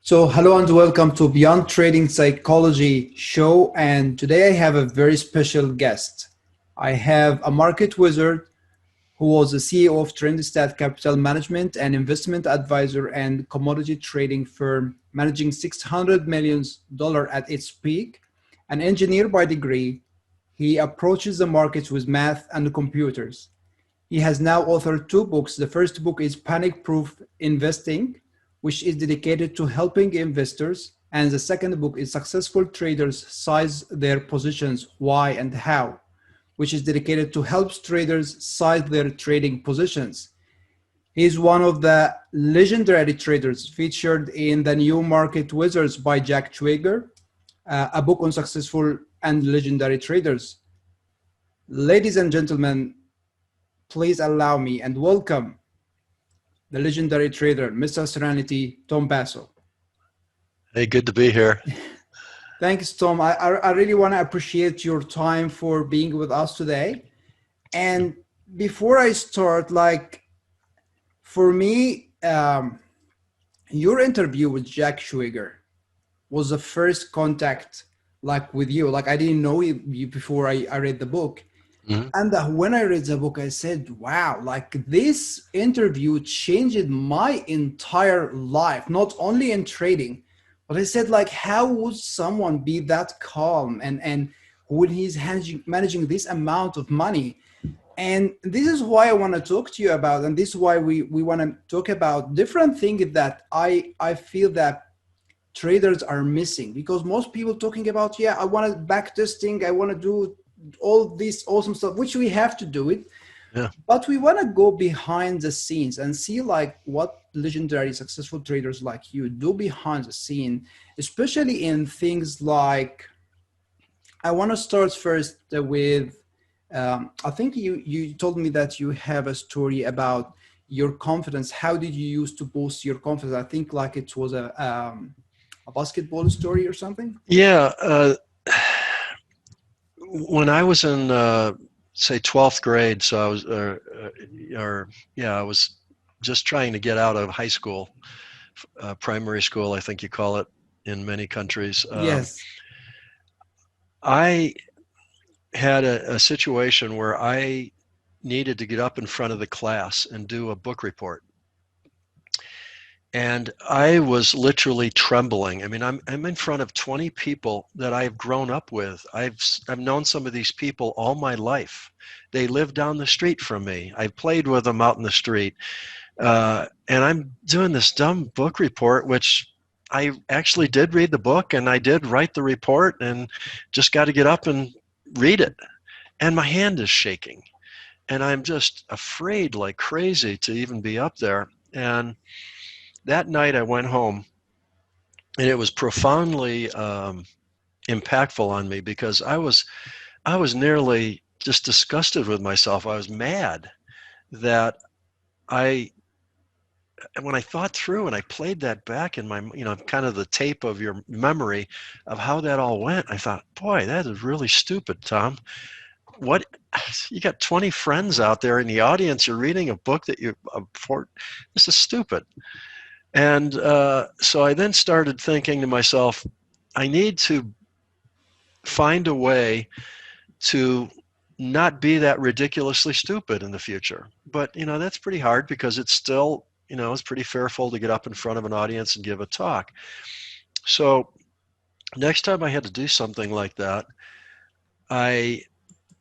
So, hello and welcome to Beyond Trading Psychology show. And today I have a very special guest. I have a market wizard who was the CEO of Trendstat Capital Management, an investment advisor and commodity trading firm managing $600 million at its peak. An engineer by degree, he approaches the markets with math and computers. He has now authored two books. The first book is Panic Proof Investing, which is dedicated to helping investors. And the second book is Successful Traders Size Their Positions, Why and How, which is dedicated to help traders size their trading positions. He is one of the legendary traders featured in The New Market Wizards by Jack Schwager, a book on successful and legendary traders. Ladies and gentlemen, please allow me and welcome the legendary trader, Mr. Serenity, Tom Basso. Hey, good to be here. Thanks, Tom. I really want to appreciate your time for being with us today. And before I start, for me, your interview with Jack Schwager was the first contact, with you. I didn't know you before I read the book. Mhm. And when I read the book, I said, wow, this interview changed my entire life, not only in trading, but I said, how would someone be that calm and when he's managing this amount of money? And this is why I want to talk to you about, and this is why we want to talk about different things that I feel that traders are missing, because most people talking about, yeah, I want to back testing, I want to do all this awesome stuff, which we have to do it, Yeah. but we want to go behind the scenes and see what legendary successful traders like you do behind the scene, especially in things like, I want to start first with, I think you told me that you have a story about your confidence. How did you use to boost your confidence? I think it was a basketball story or something. Yeah. When I was in, say, 12th grade, so I was, I was just trying to get out of high school, primary school, I think you call it in many countries. Yes. I had a situation where I needed to get up in front of the class and do a book report. And I was literally trembling. I mean, I'm in front of 20 people that I've grown up with. I've known some of these people all my life. They live down the street from me. I've played with them out in the street. And I'm doing this dumb book report, which I actually did read the book and I did write the report and just got to get up and read it. And my hand is shaking. And I'm just afraid like crazy to even be up there. And that night I went home, and it was profoundly impactful on me because I was nearly just disgusted with myself. I was mad that when I thought through and I played that back in my, kind of the tape of your memory of how that all went, I thought, boy, that is really stupid, Tom. What, you got 20 friends out there in the audience, you're reading a book that this is stupid. And so I then started thinking to myself, I need to find a way to not be that ridiculously stupid in the future. But, that's pretty hard because it's still, it's pretty fearful to get up in front of an audience and give a talk. So next time I had to do something like that, I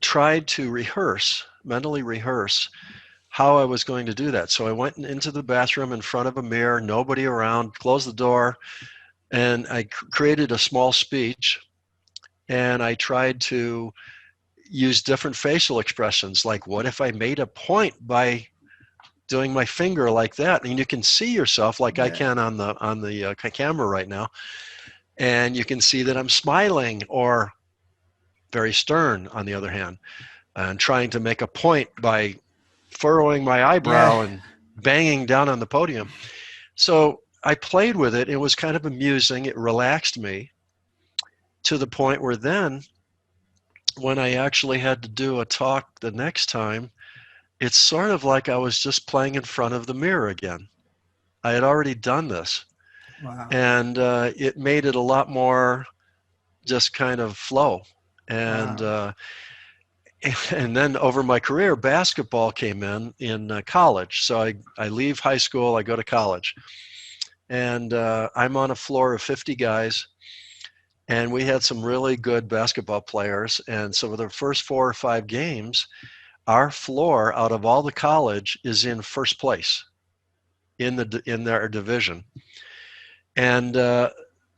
tried to mentally rehearse how I was going to do that. So I went into the bathroom in front of a mirror, nobody around, closed the door, and I created a small speech, and I tried to use different facial expressions, like what if I made a point by doing my finger like that, and you can see yourself like I can on the camera right now, and you can see that I'm smiling or very stern on the other hand, and trying to make a point by furrowing my eyebrow and banging down on the podium. So I played with it. It was kind of amusing. It relaxed me to the point where then when I actually had to do a talk the next time, it's sort of like I was just playing in front of the mirror again. I had already done this. Wow. And it made it a lot more just kind of flow. And Wow. and then over my career, basketball came in college. So I leave high school, I go to college, and I'm on a floor of 50 guys, and we had some really good basketball players. And so for the first 4 or 5 games, our floor out of all the college is in first place in their division. And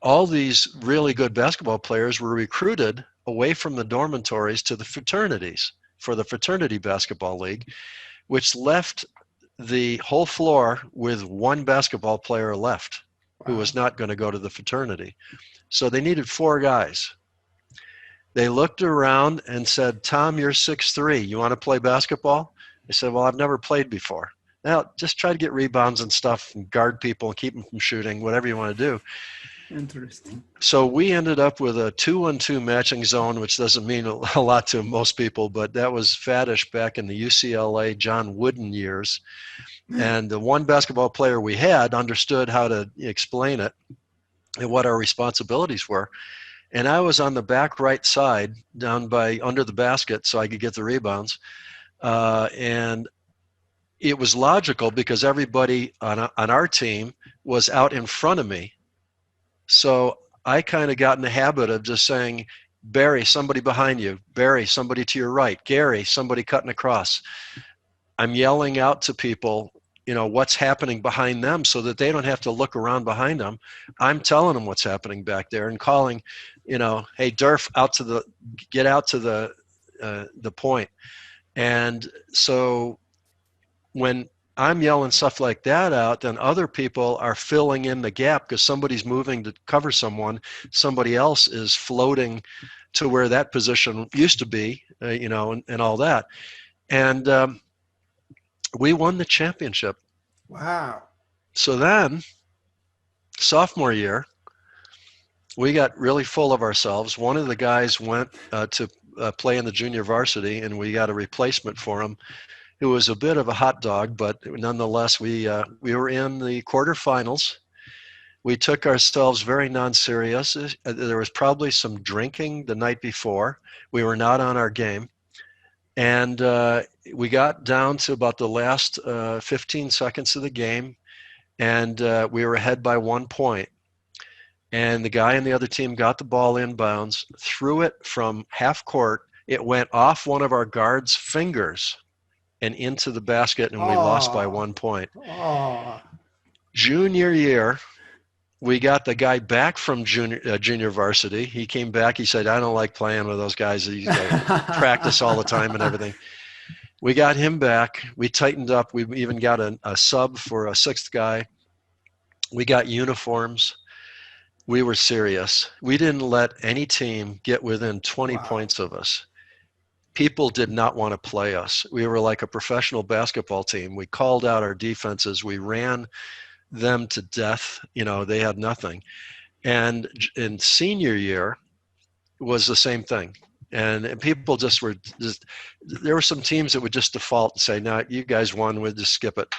all these really good basketball players were recruited away from the dormitories to the fraternities for the fraternity basketball league, which left the whole floor with one basketball player left who Wow. was not going to go to the fraternity. So they needed 4 guys. They looked around and said, Tom, you're 6'3". You want to play basketball? I said, well, I've never played before. Now, just try to get rebounds and stuff and guard people and keep them from shooting, whatever you want to do. Interesting. So we ended up with a 2-on-2 matching zone, which doesn't mean a lot to most people, but that was faddish back in the UCLA John Wooden years. And the one basketball player we had understood how to explain it and what our responsibilities were. And I was on the back right side down by under the basket so I could get the rebounds. And it was logical because everybody on our team was out in front of me. So I kind of got in the habit of just saying, Barry, somebody behind you. Barry, somebody to your right. Gary, somebody cutting across. I'm yelling out to people, what's happening behind them so that they don't have to look around behind them. I'm telling them what's happening back there and calling, hey, Durf, get out to the point. And so when I'm yelling stuff like that out, then other people are filling in the gap because somebody's moving to cover someone. Somebody else is floating to where that position used to be, and all that. And we won the championship. Wow. So then, sophomore year, we got really full of ourselves. One of the guys went to play in the junior varsity, and we got a replacement for him who was a bit of a hot dog, but nonetheless, we were in the quarterfinals. We took ourselves very non-serious. There was probably some drinking the night before. We were not on our game. And we got down to about the last 15 seconds of the game, and we were ahead by 1 point. And the guy on the other team got the ball inbounds, threw it from half court. It went off one of our guards' fingers and into the basket, and we lost by Oh. 1 point. Oh. Junior year, we got the guy back from junior varsity. He came back. He said, I don't like playing with those guys. They practice all the time and everything. We got him back. We tightened up. We even got a sub for a sixth guy. We got uniforms. We were serious. We didn't let any team get within 20 Wow. points of us. People did not want to play us. We were like a professional basketball team. We called out our defenses. We ran them to death. They had nothing. And in senior year was the same thing. And people there were some teams that would just default and say, no, you guys won, we'll just skip it.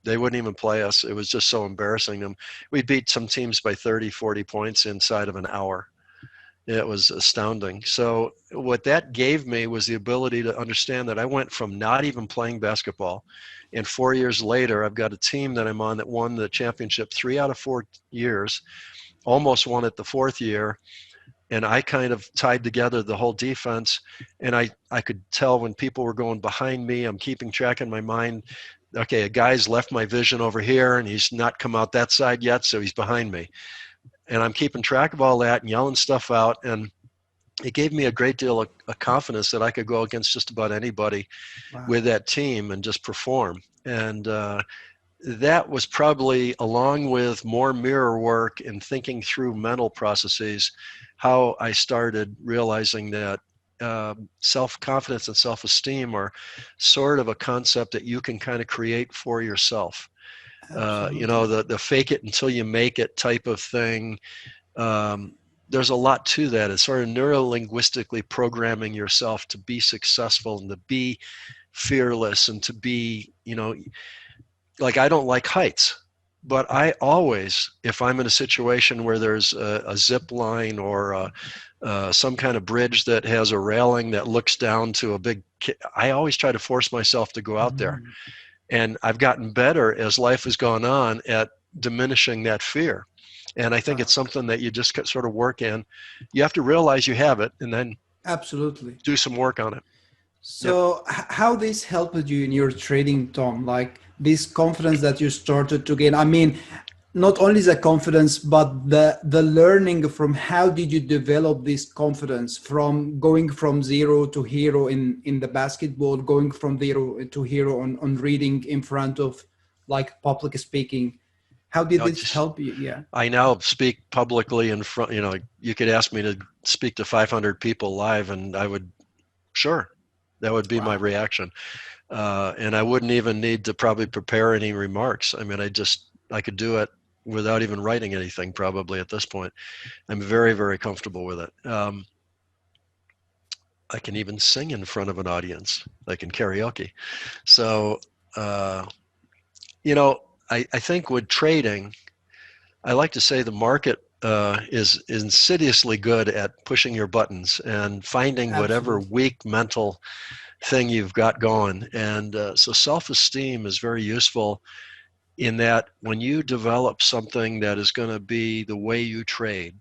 They wouldn't even play us. It was just so embarrassing them. We beat some teams by 30, 40 points inside of an hour. It was astounding. So what that gave me was the ability to understand that I went from not even playing basketball, and 4 years later, I've got a team that I'm on that won the championship 3 out of 4 years, almost won it the fourth year. And I kind of tied together the whole defense, and I could tell when people were going behind me. I'm keeping track in my mind. Okay, a guy's left my vision over here, and he's not come out that side yet, so he's behind me. And I'm keeping track of all that and yelling stuff out. And it gave me a great deal of confidence that I could go against just about anybody Wow. with that team and just perform. And that was probably, along with more mirror work and thinking through mental processes, how I started realizing that self-confidence and self-esteem are sort of a concept that you can kind of create for yourself. Absolutely. The fake it until you make it type of thing. There's a lot to that. It's sort of neuro-linguistically programming yourself to be successful and to be fearless and to be, like, I don't like heights. But I always, if I'm in a situation where there's a zip line or some kind of bridge that has a railing that looks down to a big, I always try to force myself to go out there. Mhm. And I've gotten better as life has gone on at diminishing that fear. And I think it's Wow. something that you just sort of work in. You have to realize you have it and then Absolutely. do some work on it. Yep. So, how this helped you in your trading, Tom? Like this confidence that you started to gain. I mean, not only the confidence, but the learning from how did you develop this confidence from going from zero to hero in the basketball, going from zero to hero on reading in front of like public speaking. How did I this just help you? Yeah. I now speak publicly in front. You could ask me to speak to 500 people live, and I would, sure, that would be my Wow. reaction. And I wouldn't even need to probably prepare any remarks. I mean, I could do it without even writing anything probably at this point. I'm very, very comfortable with it. I can even sing in front of an audience. I can karaoke. So, uh, you know, I think with trading, I like to say the market is insidiously good at pushing your buttons and finding whatever Absolutely. weak mental thing you've got going. And so self-esteem is very useful in that when you develop something that is going to be the way you trade,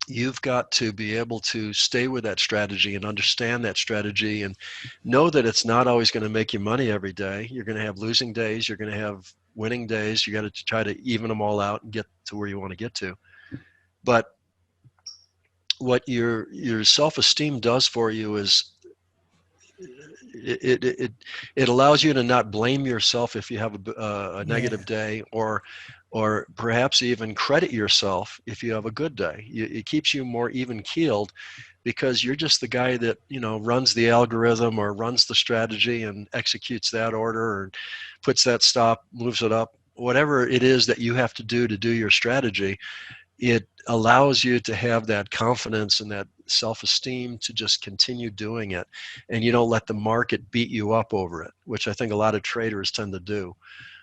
you've got to be able to stay with that strategy and understand that strategy and know that it's not always going to make you money every day. You're going to have losing days, you're going to have winning days. You got to try to even them all out and get to where you want to get to. But what your self-esteem does for you is it, it, it allows you to not blame yourself if you have a Yeah. negative day, or perhaps even credit yourself if you have a good day. It keeps you more even keeled because you're just the guy that runs the algorithm or runs the strategy and executes that order or puts that stop, moves it up, whatever it is that you have to do your strategy. It allows you to have that confidence and that self-esteem to just continue doing it, and you don't let the market beat you up over it, which I think a lot of traders tend to do.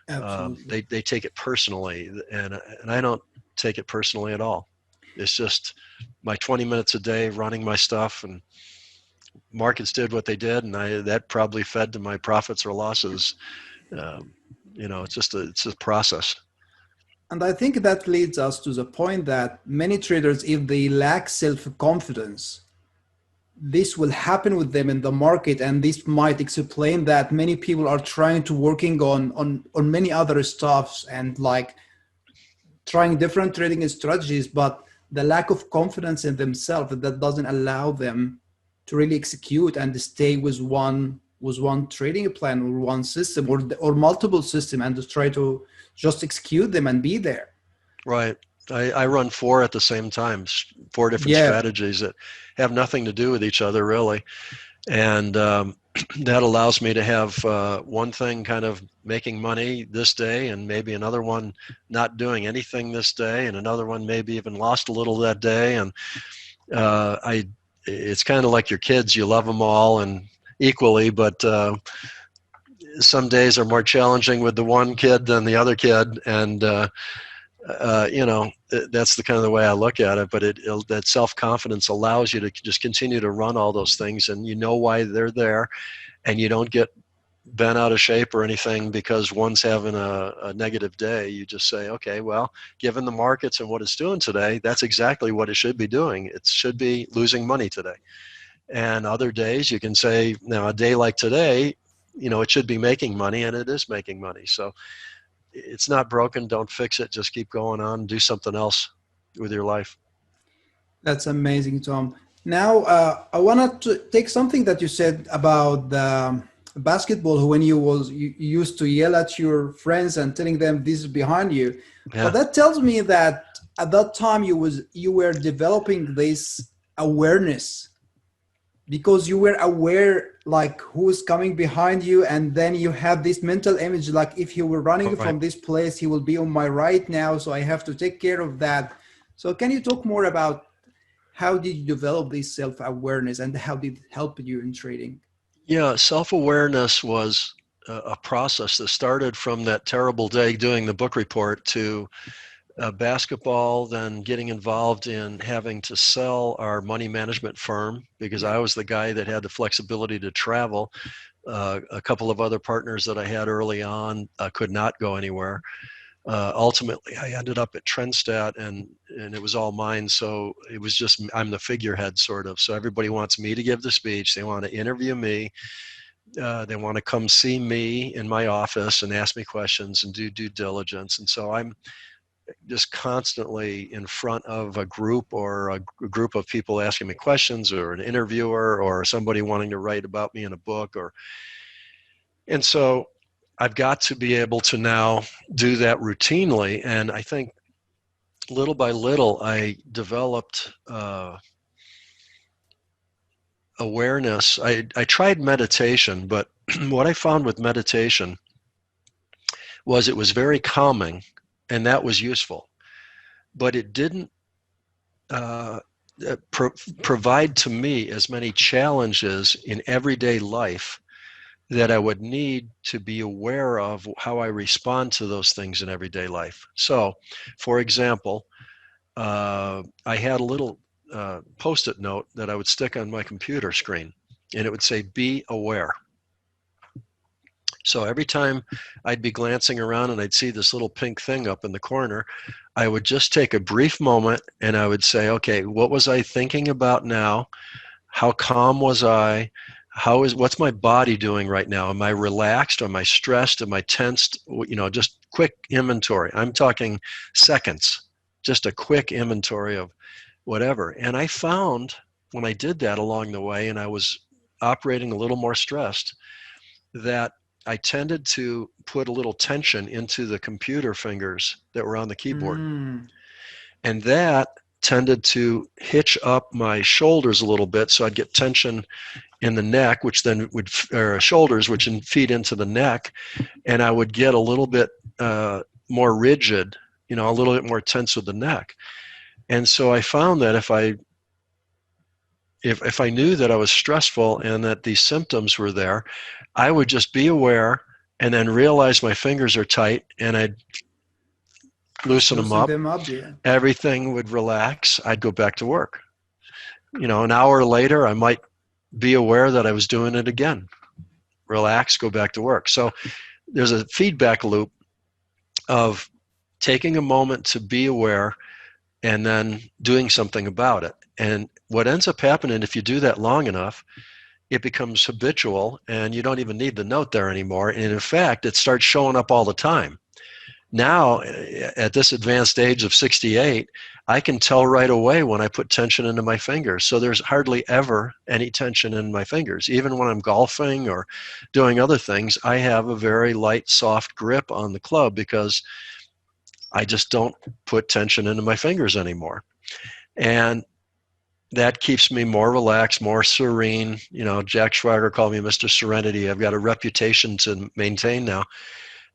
Absolutely. They take it personally, and I don't take it personally at all. It's just my 20 minutes a day running my stuff, and markets did what they did, and that probably fed to my profits or losses. um, it's a process. And I think that leads us to the point that many traders, if they lack self confidence, this will happen with them in the market, and this might explain that many people are trying to working on many other stuffs and like trying different trading strategies, but the lack of confidence in themselves that doesn't allow them to really execute and stay with one trading plan or one system or multiple system and just try to just execute them and be there. Right. I run four at the same time, four different Yeah, strategies that have nothing to do with each other, really. And that allows me to have one thing kind of making money this day, and maybe another one not doing anything this day, and another one maybe even lost a little that day. And it's kind of like your kids, you love them all and equally, but some days are more challenging with the one kid than the other kid. And that's the kind of the way I look at it. But that self-confidence allows you to just continue to run all those things, and you know why they're there, and you don't get bent out of shape or anything because one's having a negative day. You just say, okay, well, given the markets and what it's doing today, that's exactly what it should be doing. It should be losing money today. And other days you can say, now a day like today, it should be making money, and it is making money. So it's not broken. Don't fix it. Just keep going on. Do something else with your life. that's amazing, Tom. Now, I wanted to take something that you said about the basketball when you used to yell at your friends and telling them this is behind you. But Yeah. that tells me that at that time you were developing this awareness because you were aware like who's coming behind you, and then you have this mental image like if he were running Right. from this place he will be on my right now, so I have to take care of that. So can you talk more about how did you develop this self-awareness and how did it help you in trading? Yeah. Self-awareness was a process that started from that terrible day doing the book report to basketball, then getting involved in having to sell our money management firm because Yeah. I was the guy that had the flexibility to travel. A couple of other partners that I had early on could not go anywhere. Ultimately, I ended up at Trendstat, and it was all mine. So it was just I'm the figurehead, sort of. So everybody wants me to give the speech. They want to interview me. They want to come see me in my office and ask me questions and do due diligence. And so I'm just constantly in front of a group or a group of people asking me questions, or an interviewer, or somebody wanting to write about me in a book, and so I've got to be able to now do that routinely. And I think little by little, I developed awareness. I tried meditation, but what I found with meditation was it was very calming, and that was useful. But it didn't uh, provide to me as many challenges in everyday life that I would need to be aware of how I respond to those things in everyday life. So, for example, I had a little post-it note that I would stick on my computer screen, and it would say, "Be aware." So every time I'd be glancing around and I'd see this little pink thing up in the corner, I would just take a brief moment and I would say, okay, what was I thinking about now? How calm was I? What's my body doing right now? Am I relaxed? Am I stressed? Am I tensed? Just quick inventory. I'm talking seconds, just a quick inventory of whatever. And I found when I did that along the way and I was operating a little more stressed, that I tended to put a little tension into the computer fingers that were on the keyboard. Mm. And that tended to hitch up my shoulders a little bit. So I'd get tension in the neck, which then would, or shoulders, which then feed into the neck. And I would get a little bit more rigid, a little bit more tense with the neck. And so I found that if I knew that I was stressful and that these symptoms were there, I would just be aware and then realize my fingers are tight, and I'd Just loosen them loosen up. them up, yeah. Everything would relax. I'd go back to work. An hour later, I might be aware that I was doing it again. Relax, go back to work. So there's a feedback loop of taking a moment to be aware and then doing something about it. And what ends up happening, if you do that long enough, it becomes habitual and you don't even need the note there anymore. And in fact, it starts showing up all the time. Now, at this advanced age of 68, I can tell right away when I put tension into my fingers. So there's hardly ever any tension in my fingers. Even when I'm golfing or doing other things, I have a very light, soft grip on the club because I just don't put tension into my fingers anymore. And that keeps me more relaxed, more serene. Jack Schwager called me Mr. Serenity. I've got a reputation to maintain now.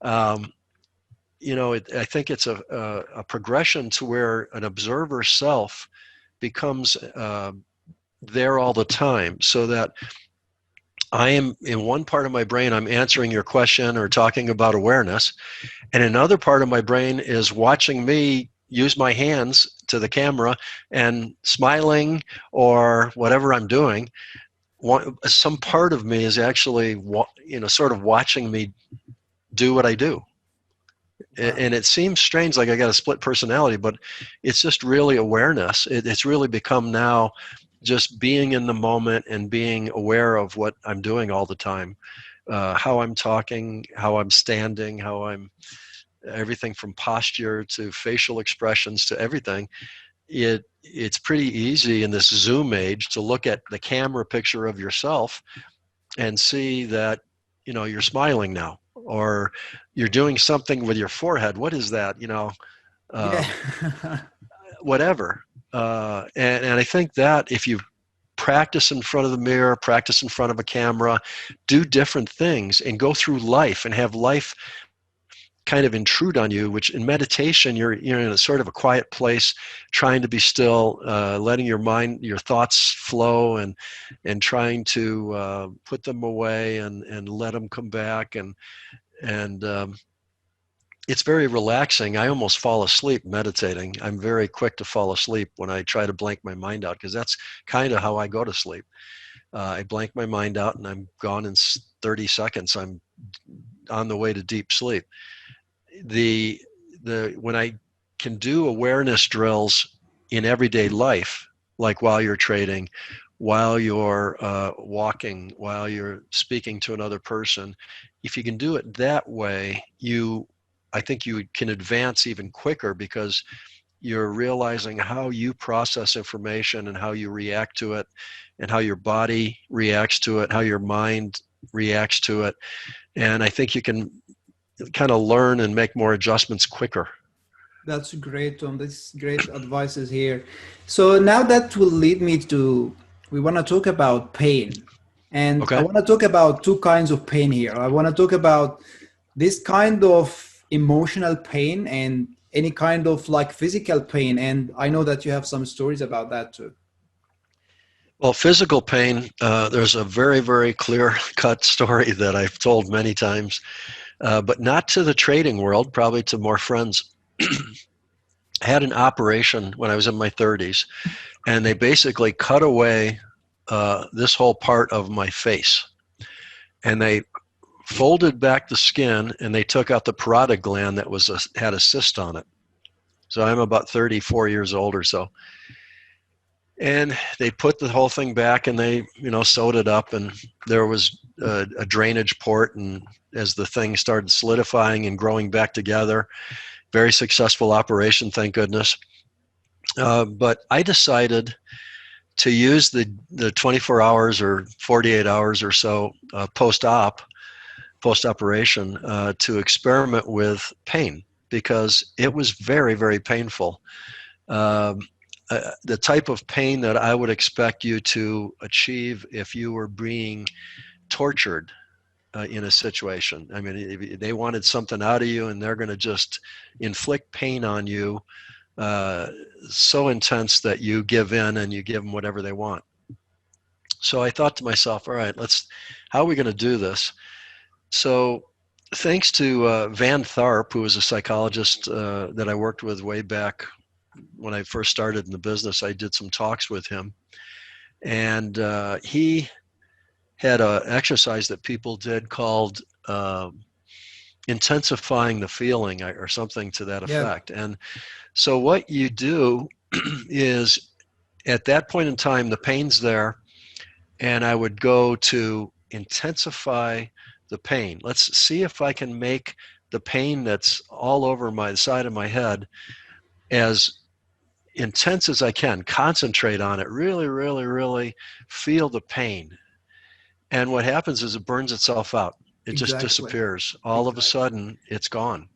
I think it's a progression to where an observer self becomes there all the time, so that I am in one part of my brain, I'm answering your question or talking about awareness, and another part of my brain is watching me use my hands to the camera and smiling or whatever I'm doing. Some part of me is actually, sort of watching me do what I do. Wow. And it seems strange, like I got a split personality, but it's just really awareness. It's really become now just being in the moment and being aware of what I'm doing all the time, how I'm talking, how I'm standing, everything from posture to facial expressions to everything. It's pretty easy in this Zoom age to look at the camera picture of yourself and see that you're smiling now, or you're doing something with your forehead. What is that? Yeah. um, Whatever. And I think that if you practice in front of the mirror, practice in front of a camera, do different things, and go through life and have life kind of intrude on you, which in meditation, you're in a sort of a quiet place, trying to be still, letting your mind, your thoughts flow, and trying to put them away and let them come back. And it's very relaxing. I almost fall asleep meditating. I'm very quick to fall asleep when I try to blank my mind out, because that's kind of how I go to sleep. I blank my mind out and I'm gone in 30 seconds. I'm on the way to deep sleep. The when I can do awareness drills in everyday life, like while you're trading, while you're walking, while you're speaking to another person, if you can do it that way, I think you can advance even quicker, because you're realizing how you process information and how you react to it, and how your body reacts to it, how your mind reacts to it. And I think you can kind of learn and make more adjustments quicker. That's great, Tom. This great advices here. So now that will lead me to, we want to talk about pain. And I Okay. want to talk about two kinds of pain here. I want to talk about this kind of emotional pain and any kind of like physical pain. And I know that you have some stories about that too. Well, physical pain, there's a very, very clear cut story that I've told many times, but not to the trading world, probably to more friends. I had an operation when I was in my 30s, and they basically cut away this whole part of my face. And they folded back the skin, and they took out the parotid gland that had a cyst on it. So I'm about 34 years old or so. And they put the whole thing back, and they, sewed it up, and there was a drainage port. And as the thing started solidifying and growing back together, very successful operation, thank goodness. But I decided to use the 24 hours or 48 hours or so post-operation to experiment with pain, because it was very, very painful. Um, the type of pain that I would expect you to achieve if you were being tortured in a situation. I mean, if they wanted something out of you, and they're going to just inflict pain on you uh, so intense that you give in and you give them whatever they want. So I thought to myself, all right, how are we going to do this? So thanks to Van Tharp, who was a psychologist that I worked with way back when I first started in the business, I did some talks with him. And he had an exercise that people did called intensifying the feeling, or something to that Yeah, effect. And so what you do is, at that point in time, the pain's there, and I would go to intensify the pain. Let's see if I can make the pain that's all over my side of my head as intense as I can. Concentrate on it. Really, really, really feel the pain. And what happens is it burns itself out. It just exactly. disappears. All of a Exactly. sudden, it's gone.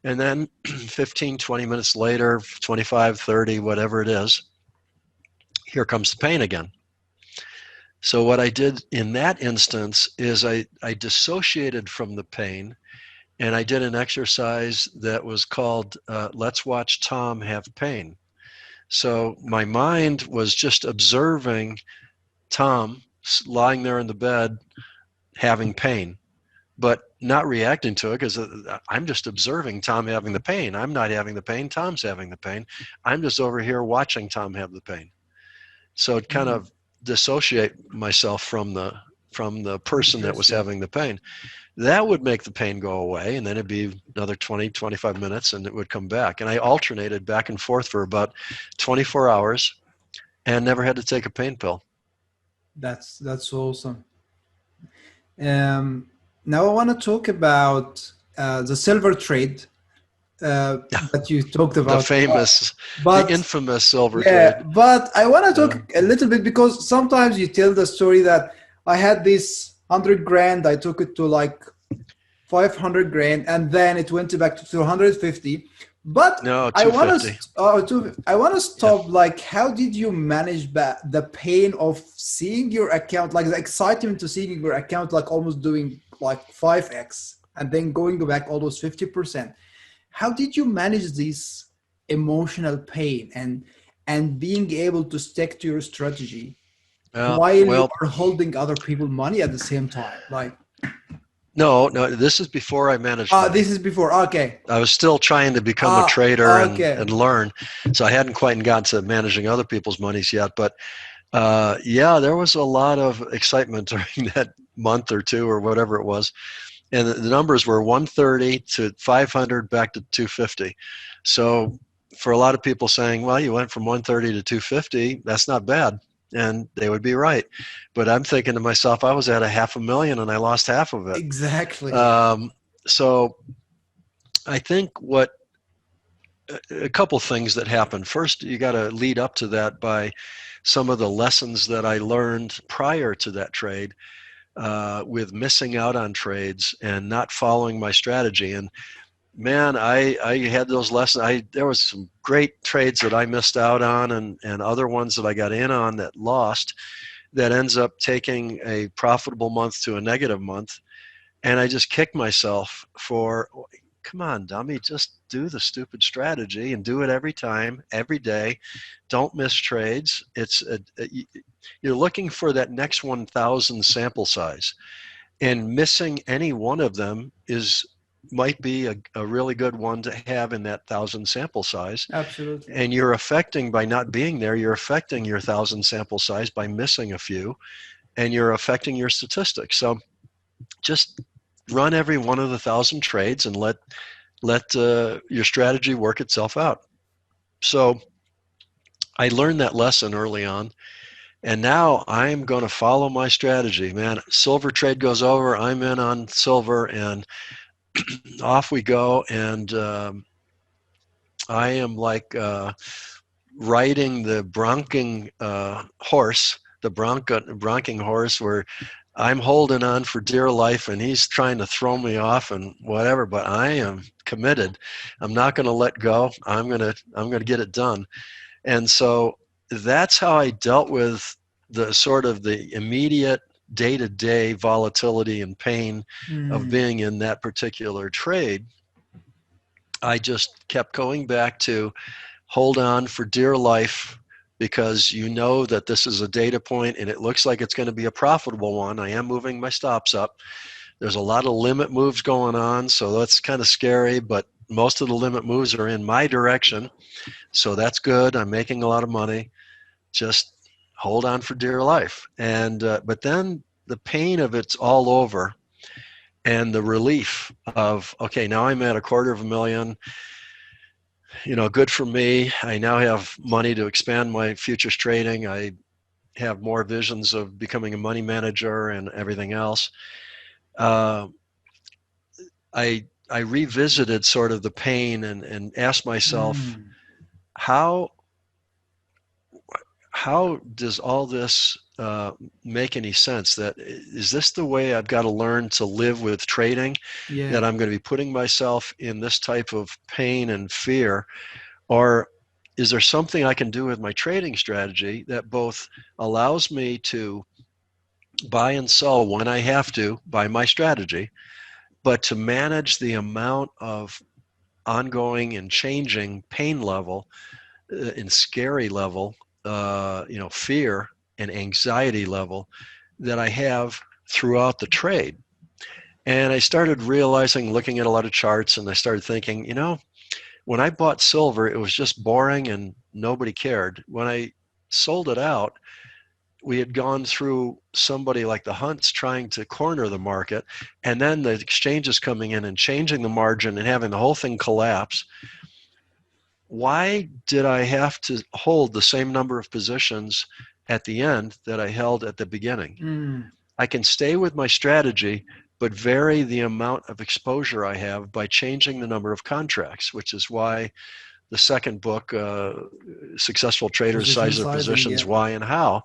And then 15, 20 minutes later, 25, 30, whatever it is, here comes the pain again. So what I did in that instance is I dissociated from the pain, and I did an exercise that was called Let's Watch Tom Have Pain. So my mind was just observing Tom lying there in the bed having pain, but not reacting to it, because I'm just observing Tom having the pain. I'm not having the pain. Tom's having the pain. I'm just over here watching Tom have the pain. So it kind Mm, of dissociate myself from the person that was interesting. having the pain. That would make the pain go away, and then it'd be another 20, 25 minutes, and it would come back. And I alternated back and forth for about 24 hours and never had to take a pain pill. That's awesome. Um, Now I want to talk about the silver trade that you talked The about. famous, the But infamous silver yeah, trade. but I want to Yeah. talk a little bit because sometimes you tell the story that I had this 100 grand, I took it to like 500 grand, and then it went back to 250. But No, I want 250. I want to Yeah. stop. Like, how did you manage the pain of seeing your account, like the excitement to seeing your account, like almost doing like 5x? and then going back all those 50%. How did you manage this emotional pain and being able to stick to your strategy while you Well, are holding other people money at the same time? Like, no, no, this is before I managed this money. is before. Okay. I was still trying to become a trader and Okay. learn. So I hadn't quite gotten to managing other people's monies yet. But yeah, there was a lot of excitement during that month or two or whatever it was. And the numbers were 130 to 500 back to 250. So for a lot of people saying, well, you went from 130 to 250, that's not bad. And they would be right. But I'm thinking to myself, I was at a 500,000 and I lost half of it. Exactly. So I think a couple things that happen. First, you got to lead up to that by some of the lessons that I learned prior to that trade with missing out on trades and not following my strategy. And man, I had those lessons. There was some great trades that I missed out on and other ones that I got in on that lost that ends up taking a profitable month to a negative month. And I just kicked myself for, come on, dummy, just do the stupid strategy and do it every time, every day. Don't miss trades. You're looking for that next 1,000 sample size, and missing any one of them might be a really good one to have in that 1,000 sample size. Absolutely. And you're affecting, by not being there, you're affecting your 1,000 sample size by missing a few, and you're affecting your statistics. So just run every one of the 1,000 trades and let your strategy work itself out. So I learned that lesson early on, and now I'm going to follow my strategy. Man, silver trade goes over, I'm in on silver, and off we go. And I am like riding the bronking horse, the bronking horse, where I'm holding on for dear life and he's trying to throw me off and whatever, but I am committed. I'm not going to let go. I'm going to get it done. And so that's how I dealt with the sort of the immediate day-to-day volatility and pain of Mm, being in that particular trade. I just kept going back to hold on for dear life, because you know that this is a data point and it looks like it's going to be a profitable one. I am moving my stops up. There's a lot of limit moves going on, so that's kind of scary, but most of the limit moves are in my direction. So that's good. I'm making a lot of money. Just hold on for dear life. And but then the pain of it's all over, and the relief of, okay, now I'm at $250,000. Good for me. I now have money to expand my futures trading. I have more visions of becoming a money manager and everything else. Uh, I revisited sort of the pain and asked myself, mm, how how does all this make any sense? That is this the way I've got to learn to live with trading? That yeah. I'm going to be putting myself in this type of pain and fear, or is there something I can do with my trading strategy that both allows me to buy and sell when I have to by my strategy, but to manage the amount of ongoing and changing pain level and scary level, fear and anxiety level that I have throughout the trade? And I started realizing, looking at a lot of charts, and I started thinking, when I bought silver, it was just boring and nobody cared. When I sold it out, we had gone through somebody like the Hunts trying to corner the market, and then the exchanges coming in and changing the margin and having the whole thing collapse. Why did I have to hold the same number of positions at the end that I held at the beginning? Mm, I can stay with my strategy, but vary the amount of exposure I have by changing the number of contracts, which is why the second book, Successful Traders position Size Their sizing, Positions, yeah. Why and How,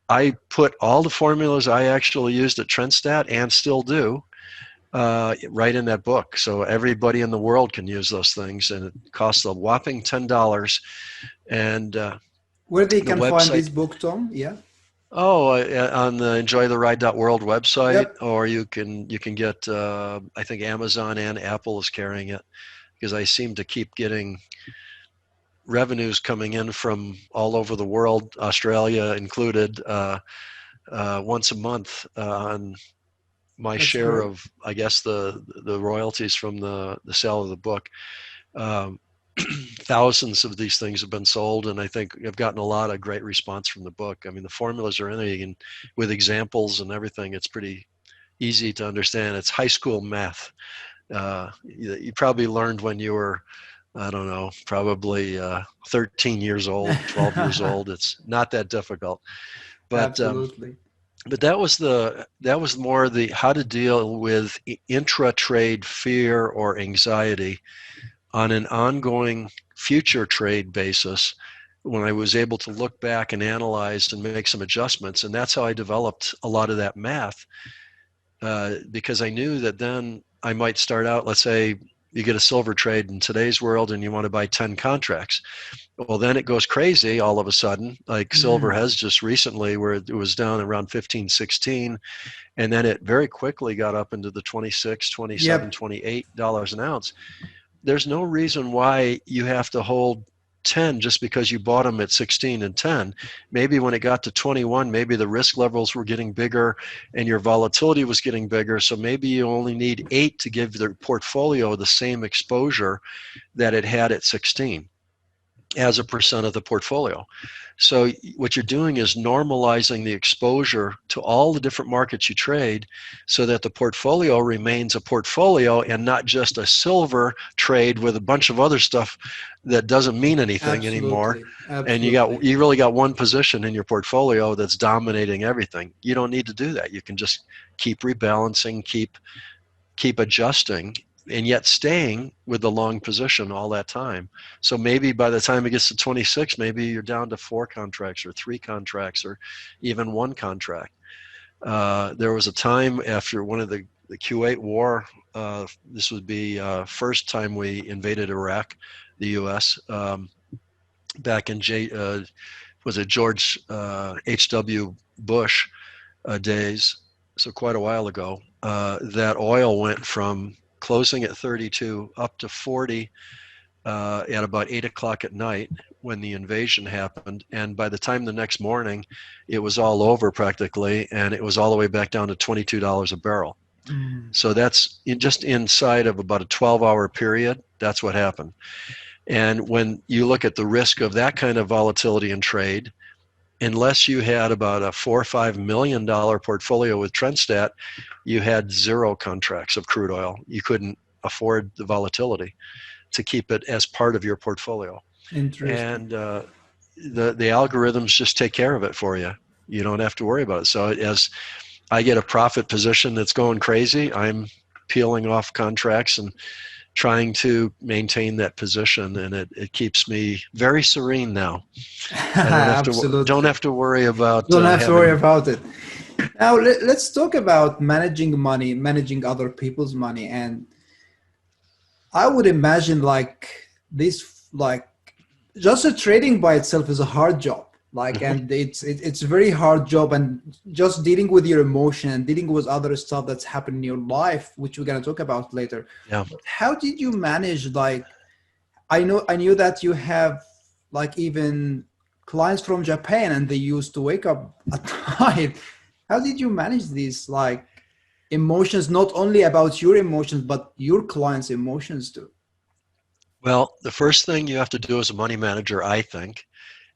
I put all the formulas I actually used at TrendStat and still do right in that book. So everybody in the world can use those things, and it costs a whopping $10. And Where they the can find website, this book, Tom? Yeah. Oh, on the enjoytheride.world website, Yep, or you can get I think Amazon and Apple is carrying it, because I seem to keep getting revenues coming in from all over the world, Australia included, once a month on my that's share great. of, I guess, the royalties from the sale of the book. Um, Thousands of these things have been sold, and I think I've gotten a lot of great response from the book. I mean, the formulas are in there, and with examples and everything, it's pretty easy to understand. It's high school math. You probably learned when you were, I don't know, probably 13 years old, 12 years old. It's not that difficult. But Absolutely. that was more the how to deal with intra trade fear or anxiety on an ongoing future trade basis, when I was able to look back and analyze and make some adjustments. And that's how I developed a lot of that math, because I knew that then I might start out, let's say you get a silver trade in today's world and you want to buy 10 contracts. Well, then it goes crazy all of a sudden, like silver Hmm. has just recently, where it was down around 15, 16, and then it very quickly got up into the 26, 27, Yep, $28 an ounce. There's no reason why you have to hold 10 just because you bought them at 16 and 10. Maybe when it got to 21, maybe the risk levels were getting bigger and your volatility was getting bigger. So maybe you only need 8 to give the portfolio the same exposure that it had at 16 as a percent of the portfolio. So what you're doing is normalizing the exposure to all the different markets you trade, so that the portfolio remains a portfolio and not just a silver trade with a bunch of other stuff that doesn't mean anything anymore. absolutely, And absolutely. you really got one position in your portfolio that's dominating everything. You don't need to do that. You can just keep rebalancing, keep adjusting, and yet staying with the long position all that time. So maybe by the time it gets to 26, maybe you're down to 4 contracts or 3 contracts or even 1 contract. There was a time after one of the Kuwait war. This would be first time we invaded Iraq, the U.S. Back in was it George H.W. Bush days, so quite a while ago, that oil went from closing at 32 up to 40 at about 8 o'clock at night when the invasion happened. And by the time the next morning, it was all over practically, and it was all the way back down to $22 a barrel. Mm, So that's just inside of about a 12-hour period. That's what happened. And when you look at the risk of that kind of volatility in trade, unless you had about a $4 or $5 million portfolio with Trendstat, you had 0 contracts of crude oil. You couldn't afford the volatility to keep it as part of your portfolio. interesting. And the algorithms just take care of it for you. You don't have to worry about it. So as I get a profit position that's going crazy, I'm peeling off contracts and trying to maintain that position, and it keeps me very serene now. I don't Absolutely. have to worry about Don't have to worry having. about it. Now, let's talk about managing money, managing other people's money. And I would imagine like this, like just a trading by itself is a hard job. Like, and it's a very hard job, and just dealing with your emotion and dealing with other stuff that's happened in your life, which we're gonna talk about later. Yeah. But how did you manage? Like, I knew that you have like even clients from Japan, and they used to wake up at night. How did you manage these like emotions, not only about your emotions, but your clients' emotions too? Well, the first thing you have to do as a money manager, I think,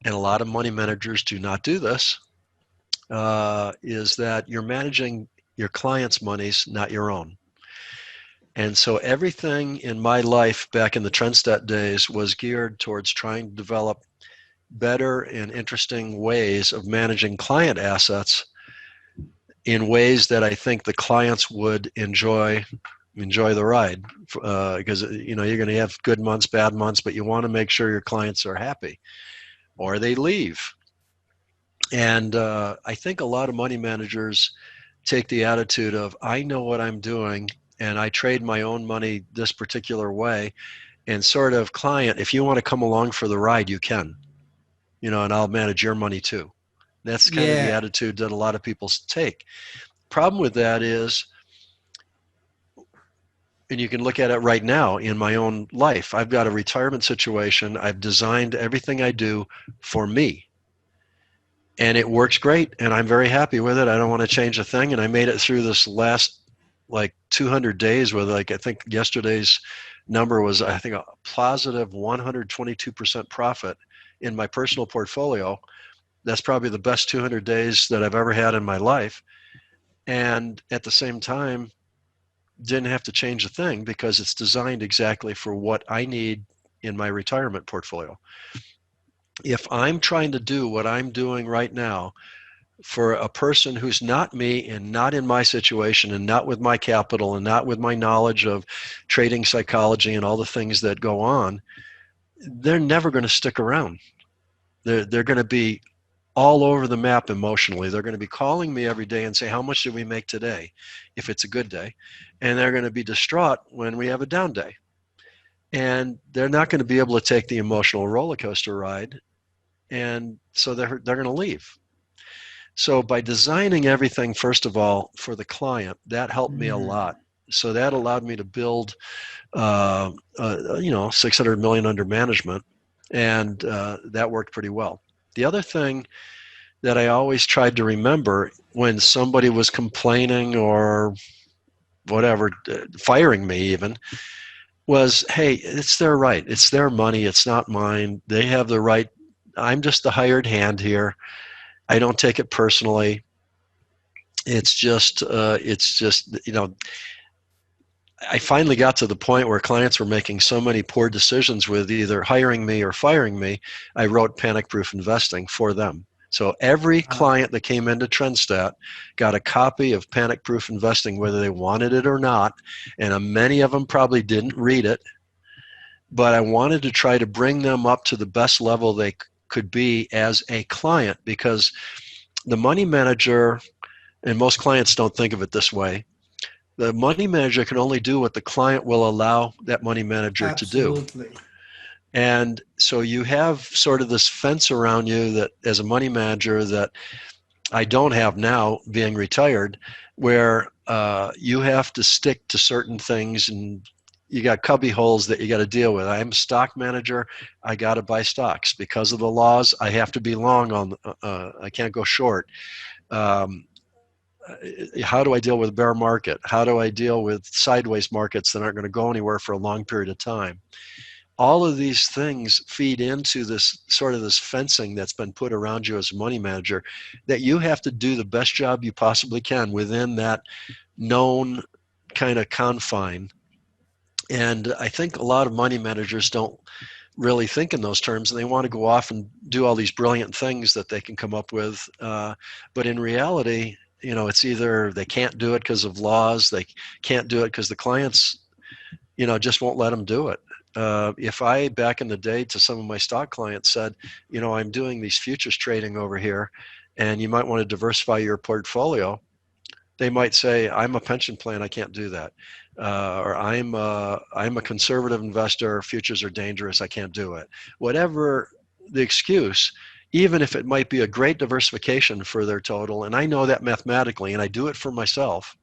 and a lot of money managers do not do this, is that you're managing your clients' monies, not your own. And so everything in my life back in the Trendstat days was geared towards trying to develop better and interesting ways of managing client assets in ways that I think the clients would enjoy the ride, because you're going to have good months, bad months, but you want to make sure your clients are happy or they leave. And I think a lot of money managers take the attitude of, I know what I'm doing and I trade my own money this particular way, and sort of, client, if you want to come along for the ride, you can, and I'll manage your money too. That's kind of the Yeah. attitude that a lot of people take. Problem with that is, and you can look at it right now in my own life, I've got a retirement situation. I've designed everything I do for me, and it works great, and I'm very happy with it. I don't want to change a thing, and I made it through this last like 200 days with, like, I think yesterday's number was, I think, a positive 122% profit in my personal portfolio. That's probably the best 200 days that I've ever had in my life. And at the same time, didn't have to change a thing because it's designed exactly for what I need in my retirement portfolio. If I'm trying to do what I'm doing right now for a person who's not me and not in my situation and not with my capital and not with my knowledge of trading psychology and all the things that go on, they're never going to stick around. They're going to be all over the map emotionally. They're going to be calling me every day and say, how much did we make today, if it's a good day? And they're going to be distraught when we have a down day. And they're not going to be able to take the emotional roller coaster ride. And so they're going to leave. So by designing everything, first of all, for the client, that helped me a lot. Mm. So that allowed me to build, 600 million under management, and that worked pretty well. The other thing that I always tried to remember when somebody was complaining or whatever, firing me even, was, hey, it's their right. It's their money. It's not mine. They have the right. I'm just the hired hand here. I don't take it personally. It's just, I finally got to the point where clients were making so many poor decisions with either hiring me or firing me. I wrote Panic Proof Investing for them. So every Uh, client that came into Trendstat got a copy of Panic Proof Investing, whether they wanted it or not. And many of them probably didn't read it, but I wanted to try to bring them up to the best level they could be as a client, because the money manager, and most clients don't think of it this way, the money manager can only do what the client will allow that money manager to do. Absolutely. And so you have sort of this fence around you that, as a money manager, that I don't have now, being retired, where you have to stick to certain things, and you got cubby holes that you got to deal with. I'm a stock manager. I got to buy stocks because of the laws. I have to be long on. I can't go short. Um, how do I deal with a bear market? How do I deal with sideways markets that aren't going to go anywhere for a long period of time? All of these things feed into this sort of this fencing that's been put around you as a money manager, that you have to do the best job you possibly can within that known kind of confine. And I think a lot of money managers don't really think in those terms, and they want to go off and do all these brilliant things that they can come up with. But in reality, it's either they can't do it because of laws, they can't do it because the clients, just won't let them do it. If I, back in the day, to some of my stock clients said, I'm doing these futures trading over here, and you might want to diversify your portfolio, they might say, I'm a pension plan, I can't do that. Or I'm a conservative investor, futures are dangerous, I can't do it. Whatever the excuse, even if it might be a great diversification for their total, and I know that mathematically, and I do it for myself,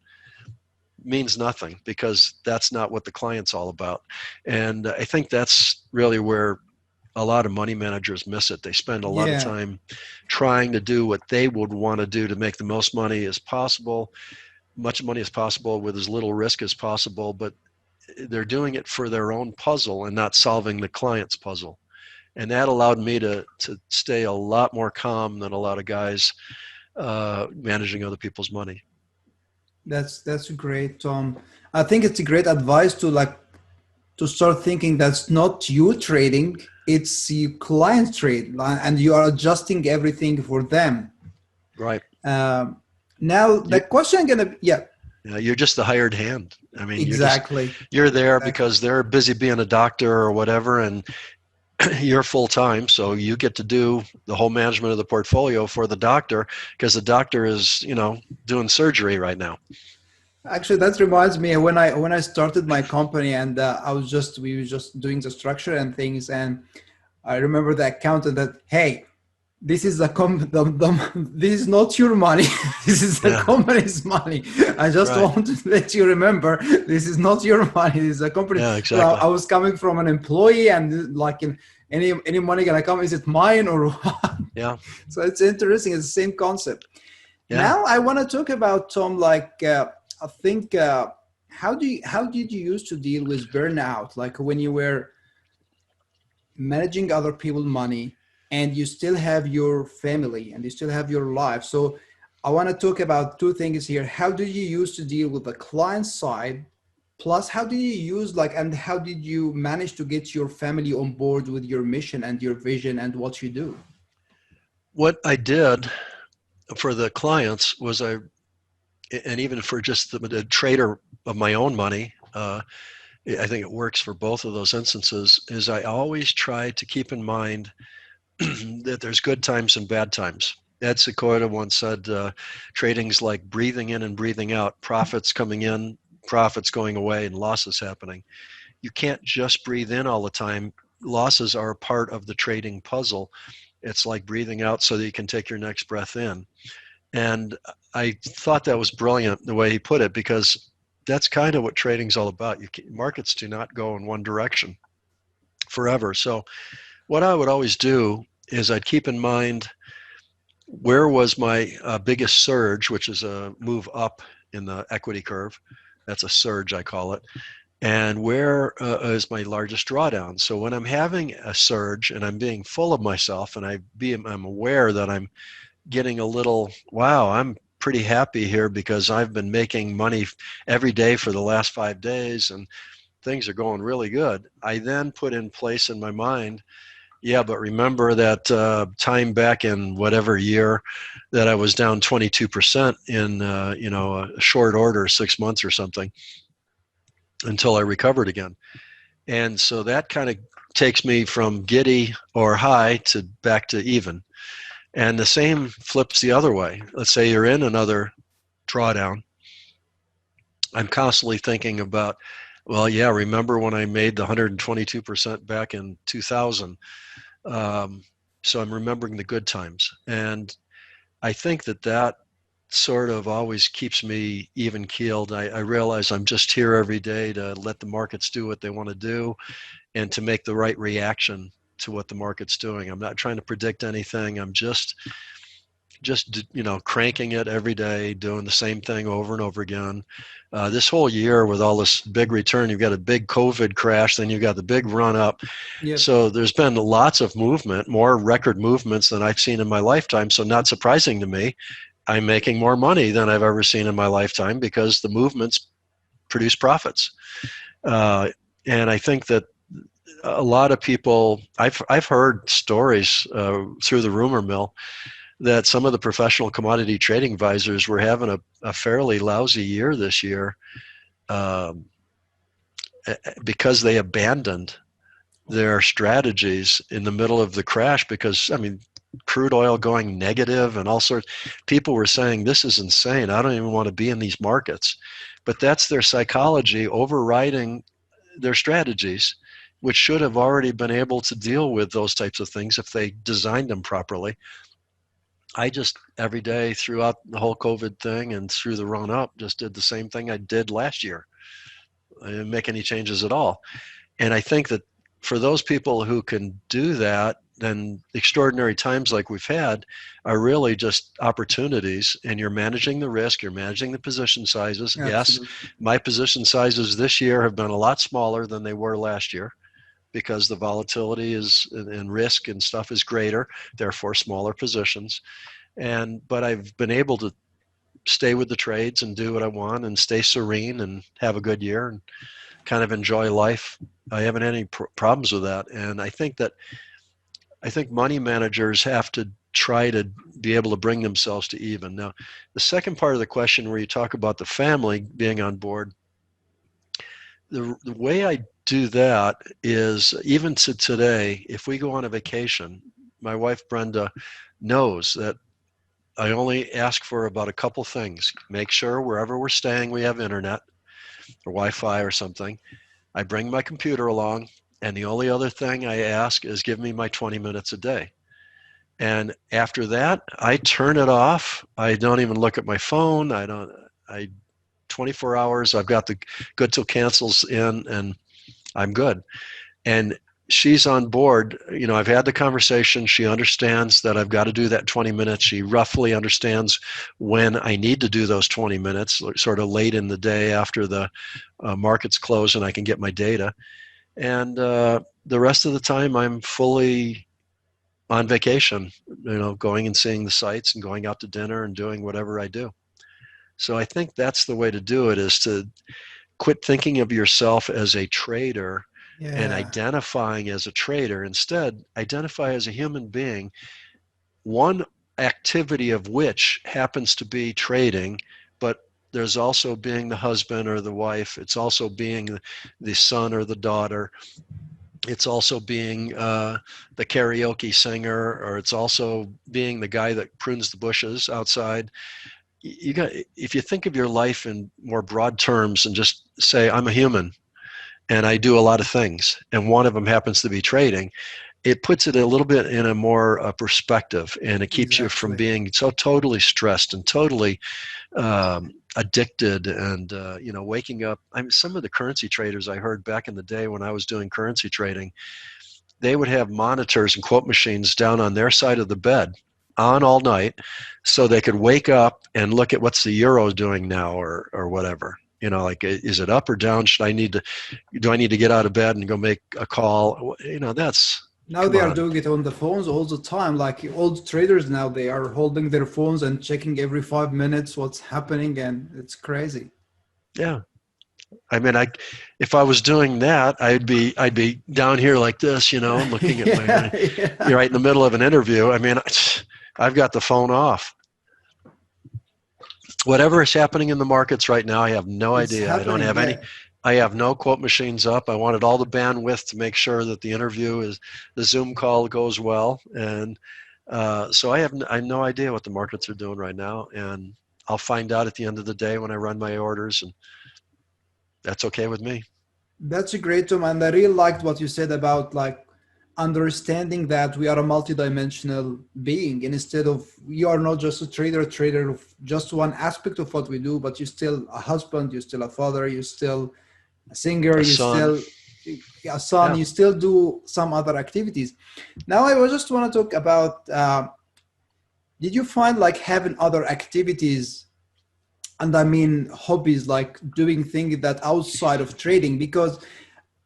means nothing, because that's not what the client's all about. And I think that's really where a lot of money managers miss it. They spend a lot of Yeah. time trying to do what they would want to do to make the most money as possible, much money as possible with as little risk as possible, but they're doing it for their own puzzle and not solving the client's puzzle. And that allowed me to stay a lot more calm than a lot of guys managing other people's money. That's great, Tom. I think it's a great advice to to start thinking that's not you trading, it's your client trade, and you are adjusting everything for them. Right. Um, Now the You, question gonna yeah, you're just the hired hand. I mean, exactly. you're there Exactly. because they're busy being a doctor or whatever, and you're full time, so you get to do the whole management of the portfolio for the doctor, because the doctor is, doing surgery right now. Actually, that reminds me when I started my company, and we were just doing the structure and things, and I remember the accountant that, hey, this is this is not your money. This is the Yeah, company's money. I just right. want to let you remember this is not your money. This is a company. Yeah, Well, exactly. I was coming from an employee, and like in any money gonna come, is it mine or what? Yeah, So it's interesting. It's the same concept. yeah. Now I want to talk about Tom. Like I think how did you used to deal with burnout? Like when you were managing other people's money and you still have your family and you still have your life. So I want to talk about two things here. How did you use to deal with the client side, plus how did you use like, and how did you manage to get your family on board with your mission and your vision and what you do? What I did for the clients was and even for just the trader of my own money, I think it works for both of those instances, is I always try to keep in mind that there's good times and bad times. Ed Sequoia once said, trading's like breathing in and breathing out, profits coming in, profits going away, and losses happening. You can't just breathe in all the time. Losses are a part of the trading puzzle. It's like breathing out so that you can take your next breath in. And I thought that was brilliant the way he put it, because that's kind of what trading's all about. Markets do not go in one direction forever. So what I would always do is I'd keep in mind where was my biggest surge, which is a move up in the equity curve. That's a surge, I call it. And where is my largest drawdown? So when I'm having a surge and I'm being full of myself, and I'm aware that I'm getting a little, wow, I'm pretty happy here because I've been making money every day for the last 5 days and things are going really good. I then put in place in my mind, yeah, but remember that time back in whatever year that I was down 22% in a short order, 6 months or something, until I recovered again. And so that kind of takes me from giddy or high to back to even. And the same flips the other way. Let's say you're in another drawdown. I'm constantly thinking about, well, yeah, remember when I made the 122% back in 2000? Um, so I'm remembering the good times. And I think that sort of always keeps me even keeled. I realize I'm just here every day to let the markets do what they want to do and to make the right reaction to what the market's doing. I'm not trying to predict anything. I'm just cranking it every day, doing the same thing over and over again. This whole year with all this big return, you've got a big COVID crash, then you've got the big run up. Yep. So there's been lots of movement, more record movements than I've seen in my lifetime. So not surprising to me, I'm making more money than I've ever seen in my lifetime because the movements produce profits. Uh, and I think that a lot of people, I've heard stories through the rumor mill that some of the professional commodity trading advisors were having a fairly lousy year this year, um, because they abandoned their strategies in the middle of the crash. Because I mean, crude oil going negative and all sorts, people were saying this is insane, I don't even want to be in these markets. But that's their psychology overriding their strategies, which should have already been able to deal with those types of things if they designed them properly. I just every day throughout the whole COVID thing and through the run up just did the same thing I did last year. I didn't make any changes at all. And I think that for those people who can do that, then extraordinary times like we've had are really just opportunities, and you're managing the risk, you're managing the position sizes. Yes, Absolutely. my position sizes this year have been a lot smaller than they were last year because the volatility is and risk and stuff is greater, therefore smaller positions. But I've been able to stay with the trades and do what I want and stay serene and have a good year and kind of enjoy life. I haven't had any problems with that. And I think money managers have to try to be able to bring themselves to even. Now, the second part of the question where you talk about the family being on board, the way I do that is, even to today, if we go on a vacation, my wife Brenda knows that I only ask for about a couple things. Make sure wherever we're staying we have internet or Wi-Fi or something. I bring my computer along, and the only other thing I ask is give me my 20 minutes a day. And after that, I turn it off. I don't even look at my phone. I 24 hours, I've got the good till cancels in, and I'm good. And she's on board. I've had the conversation. She understands that I've got to do that 20 minutes. She roughly understands when I need to do those 20 minutes, sort of late in the day after the markets close and I can get my data. And the rest of the time, I'm fully on vacation, going and seeing the sights and going out to dinner and doing whatever I do. So I think that's the way to do it, is to quit thinking of yourself as a trader and Yeah, identifying as a trader. Instead, identify as a human being, one activity of which happens to be trading, but there's also being the husband or the wife. It's also being the son or the daughter. It's also being the karaoke singer, or it's also being the guy that prunes the bushes outside. If you think of your life in more broad terms and just say, I'm a human and I do a lot of things, and one of them happens to be trading, it puts it a little bit in a more perspective, and it keeps you from exactly. being so totally stressed and totally addicted. And waking up. Some of the currency traders I heard back in the day when I was doing currency trading, they would have monitors and quote machines down on their side of the bed on all night, so they could wake up and look at what's the euro doing now, or whatever. Like, is it up or down? Do I need to get out of bed and go make a call? That's, Now come they are on. doing it on the phones all the time. Like old traders now, they are holding their phones and checking every 5 minutes what's happening, and it's crazy. Yeah. I mean, if I was doing that, I'd be down here like this, looking at my, Yeah, yeah, you're right in the middle of an interview. I mean, I've got the phone off. Whatever is happening in the markets right now, I have no it's idea. happening. Yeah, I have no quote machines up. I wanted all the bandwidth to make sure that the Zoom call goes well. And so I have no idea what the markets are doing right now. And I'll find out at the end of the day when I run my orders, and that's okay with me. that's a great term, and I really liked what you said about like understanding that we are a multidimensional being, and instead of you are not just a trader of just one aspect of what we do, but you're still a husband, you're still a father, you're still a singer, A you son. still a son, Yeah. you still do some other activities. Now, I just want to talk about did you find like having other activities, and I mean hobbies, like doing things that outside of trading? Because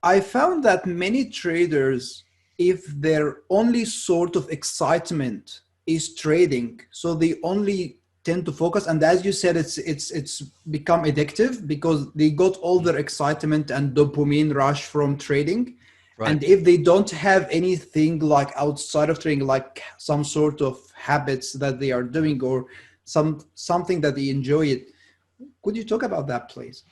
I found that many traders, if their only sort of excitement is trading, so they only tend to focus, and as you said, it's become addictive because they got all their excitement and dopamine rush from trading. Right. And if they don't have anything like outside of trading, like some sort of habits that they are doing, or something that they enjoy it, could you talk about that, please?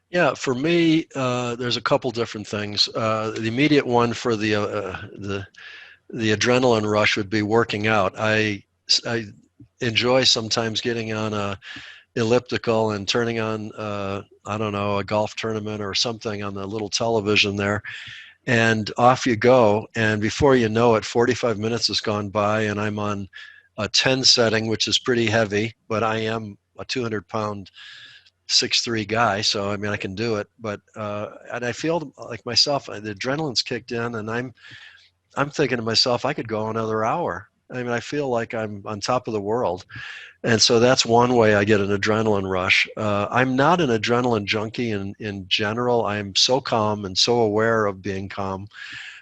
Yeah, for me, there's a couple different things. The immediate one for the adrenaline rush would be working out. I enjoy sometimes getting on a elliptical and turning on, I don't know, a golf tournament or something on the little television there, and off you go. And before you know it, 45 minutes has gone by, and I'm on a 10 setting, which is pretty heavy, but I am a 200-pound 6'3" guy, so I mean I can do it. But and I feel like myself, the adrenaline's kicked in, and I'm thinking to myself, I could go another hour. I mean, I feel like I'm on top of the world, and so that's one way I get an adrenaline rush. I'm not an adrenaline junkie in general. I'm so calm and so aware of being calm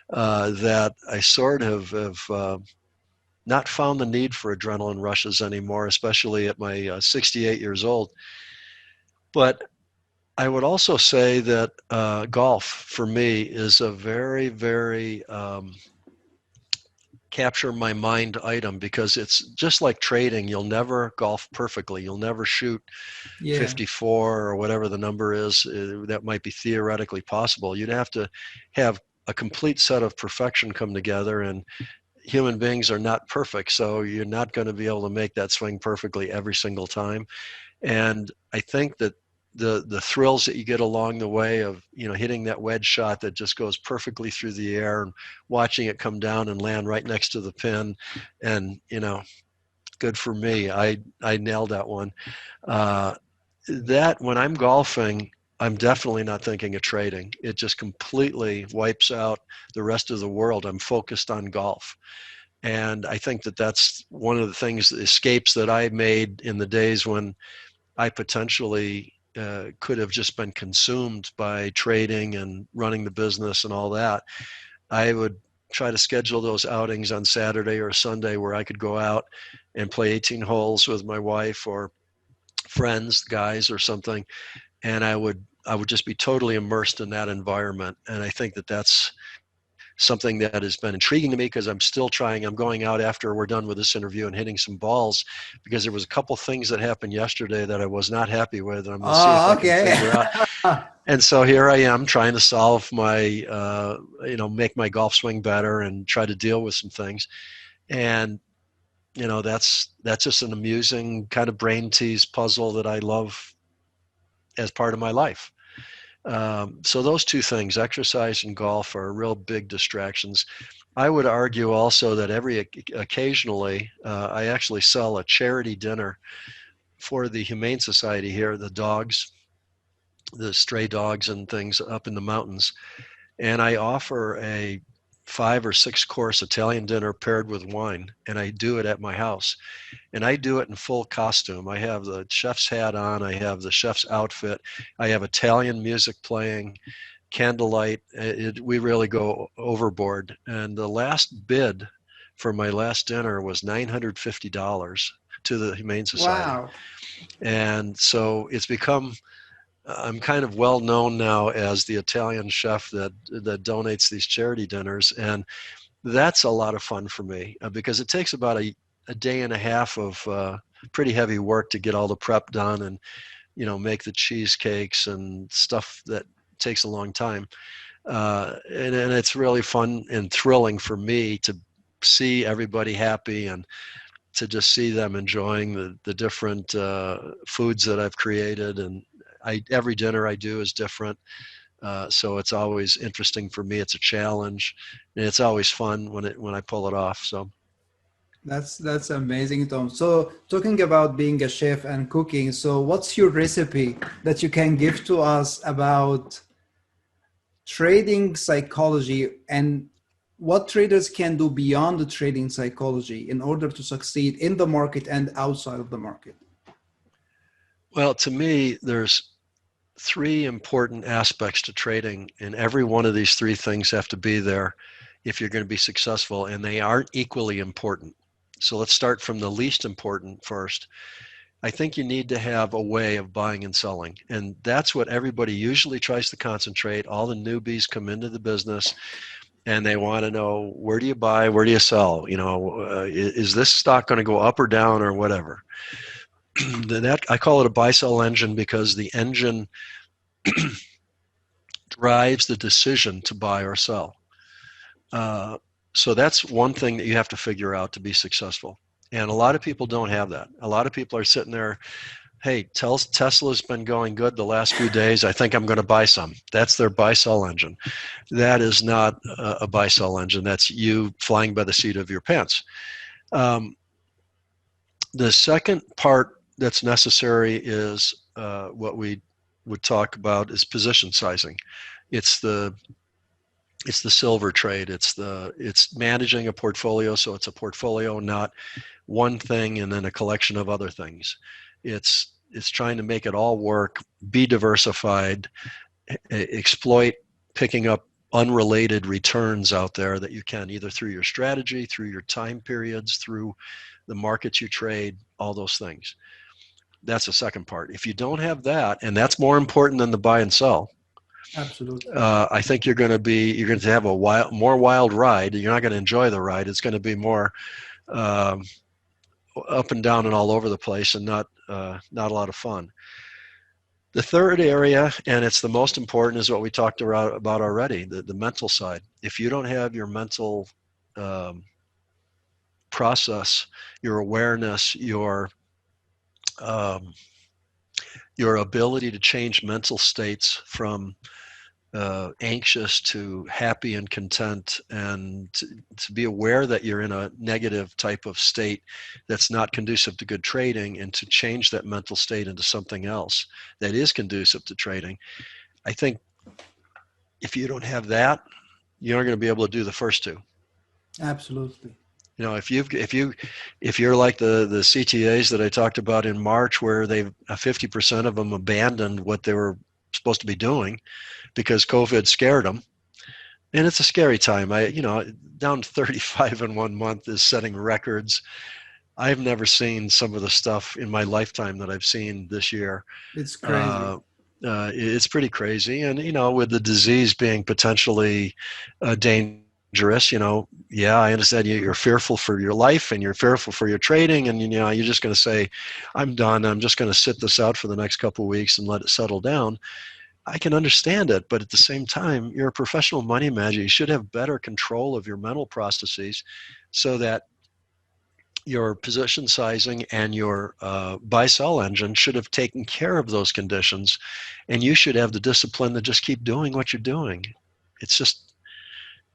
that I sort of have not found the need for adrenaline rushes anymore, especially at my 68 years old. But I would also say that golf for me is a very, very capture my mind item, because it's just like trading. You'll never golf perfectly. You'll never shoot Yeah. 54 or whatever the number is that might be theoretically possible. You'd have to have a complete set of perfection come together, and human beings are not perfect, so you're not going to be able to make that swing perfectly every single time. And I think that the thrills that you get along the way of, hitting that wedge shot that just goes perfectly through the air and watching it come down and land right next to the pin. And, good for me. I nailed that one. Uh, that when I'm golfing, I'm definitely not thinking of trading. It just completely wipes out the rest of the world. I'm focused on golf. And I think that that's one of the things, escapes that I made in the days when I potentially could have just been consumed by trading and running the business and all that. I would try to schedule those outings on Saturday or Sunday where I could go out and play 18 holes with my wife or friends, guys or something, and I would just be totally immersed in that environment. And I think that that's something that has been intriguing to me, because I'm still trying. I'm going out after we're done with this interview and hitting some balls, because there was a couple things that happened yesterday that I was not happy with, and I'm going to see if Oh, I can okay. figure out. And so here I am trying to solve my, make my golf swing better and try to deal with some things. And that's just an amusing kind of brain tease puzzle that I love as part of my life. So those two things, exercise and golf, are real big distractions. I would argue also that occasionally, I actually sell a charity dinner for the Humane Society here, the dogs, the stray dogs and things up in the mountains. And I offer a 5 or 6 course Italian dinner paired with wine, and I do it at my house. And I do it in full costume. I have the chef's hat on, I have the chef's outfit, I have Italian music playing, candlelight. We really go overboard. And the last bid for my last dinner was $950 to the Humane Society. Wow. And so it's become, I'm kind of well known now as the Italian chef that donates these charity dinners, and that's a lot of fun for me, because it takes about a day and a half of pretty heavy work to get all the prep done and make the cheesecakes and stuff that takes a long time. And it's really fun and thrilling for me to see everybody happy and to just see them enjoying the different foods that I've created. And every dinner I do is different. So it's always interesting for me. It's a challenge, and it's always fun when I pull it off. So That's amazing, Tom. So talking about being a chef and cooking, so what's your recipe that you can give to us about trading psychology and what traders can do beyond the trading psychology in order to succeed in the market and outside of the market? well, to me, there's three important aspects to trading, and every one of these three things have to be there if you're going to be successful, and they aren't equally important. So let's start from the least important first. I think you need to have a way of buying and selling. And that's what everybody usually tries to concentrate. All the newbies come into the business and they want to know, where do you buy? Where do you sell? Is this stock going to go up or down or whatever? That I call it a buy sell engine, because the engine drives the decision to buy or sell. Uh, so that's one thing that you have to figure out to be successful. And a lot of people don't have that. A lot of people are sitting there, hey, Tesla's been going good the last few days. I think I'm going to buy some. That's their buy sell engine. That is not a buy sell engine. That's you flying by the seat of your pants. Um, the second part that's necessary is what we would talk about is position sizing. It's the it's the silver trade. It's managing a portfolio, so it's a portfolio, not one thing and then a collection of other things. It's trying to make it all work, be diversified, exploit picking up unrelated returns out there that you can, either through your strategy, through your time periods, through the markets you trade, all those things. That's the second part. If you don't have that, and that's more important than the buy and sell, Absolutely. I think you're going to have a more wild ride. You're not going to enjoy the ride. It's going to be more um, up and down and all over the place, and not a lot of fun. The third area, and it's the most important, is what we talked about already, the mental side. If you don't have your mental um, process, your awareness, your um, your ability to change mental states from anxious to happy and content, and to be aware that you're in a negative type of state that's not conducive to good trading, and to change that mental state into something else that is conducive to trading. I think if you don't have that, you're not going to be able to do the first two. Absolutely. You know, if you're like the CTAs that I talked about in March, where they've 50% of them abandoned what they were supposed to be doing because COVID scared them. And it's a scary time. Down to 35 in 1 month is setting records. I've never seen some of the stuff in my lifetime that I've seen this year. It's crazy. Uh, it's pretty crazy. And, with the disease being potentially dangerous, yeah, I understand you're fearful for your life and you're fearful for your trading. And, you're just going to say, I'm done. I'm just going to sit this out for the next couple of weeks and let it settle down. I can understand it, but at the same time, you're a professional money manager. You should have better control of your mental processes so that your position sizing and your buy sell engine should have taken care of those conditions, and you should have the discipline to just keep doing what you're doing. It's just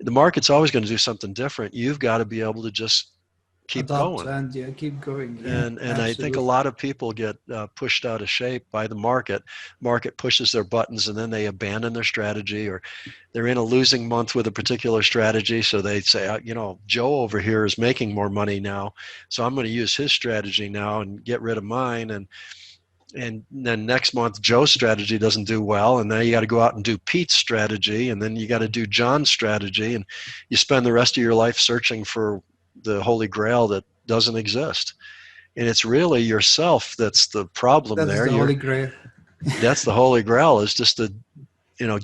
the market's always going to do something different. You've got to be able to just keep Adopt going. and yeah, keep going. Yeah, And I think a absolutely. lot of people get pushed out of shape by the market. Market pushes their buttons, and then they abandon their strategy, or they're in a losing month with a particular strategy. So they say, Joe over here is making more money now, so I'm going to use his strategy now and get rid of mine. And then next month Joe's strategy doesn't do well, and then you got to go out and do Pete's strategy, and then you got to do John's strategy, and you spend the rest of your life searching for the holy grail that doesn't exist. And it's really yourself that's the problem That is there. the holy grail. That's the holy grail, is just to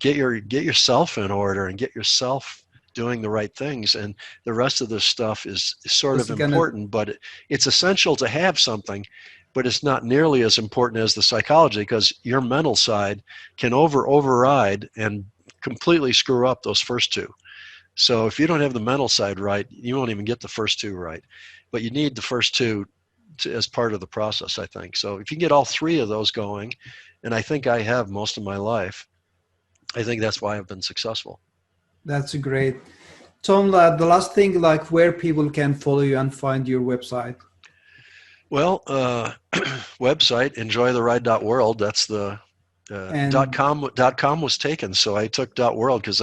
get yourself in order and get yourself doing the right things. And the rest of this stuff is sort It's of gonna. important, but it's essential to have something, but it's not nearly as important as the psychology, because your mental side can override and completely screw up those first two. So if you don't have the mental side right, you won't even get the first two right. But you need the first two as part of the process, I think. So if you can get all three of those going, and I think I have most of my life, I think that's why I've been successful. That's great. Tom, the last thing, like where people can follow you and find your website. Well, website enjoytheride.world. That's the And .com was taken, so I took .world because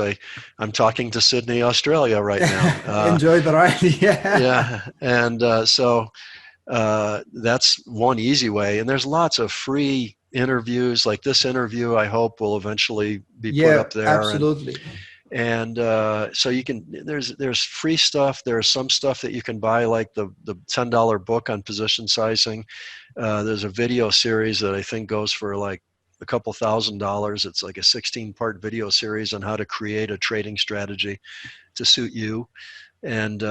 I'm talking to Sydney, Australia right now. enjoy the ride. Yeah. Yeah, and so that's one easy way. And there's lots of free interviews, like this interview. I hope will eventually be put Yeah, up there, absolutely. and so you can. There's free stuff. There's some stuff that you can buy, like the $10 book on position sizing. There's a video series that I think goes for like a couple $1,000s. It's like a 16-part video series on how to create a trading strategy to suit you. And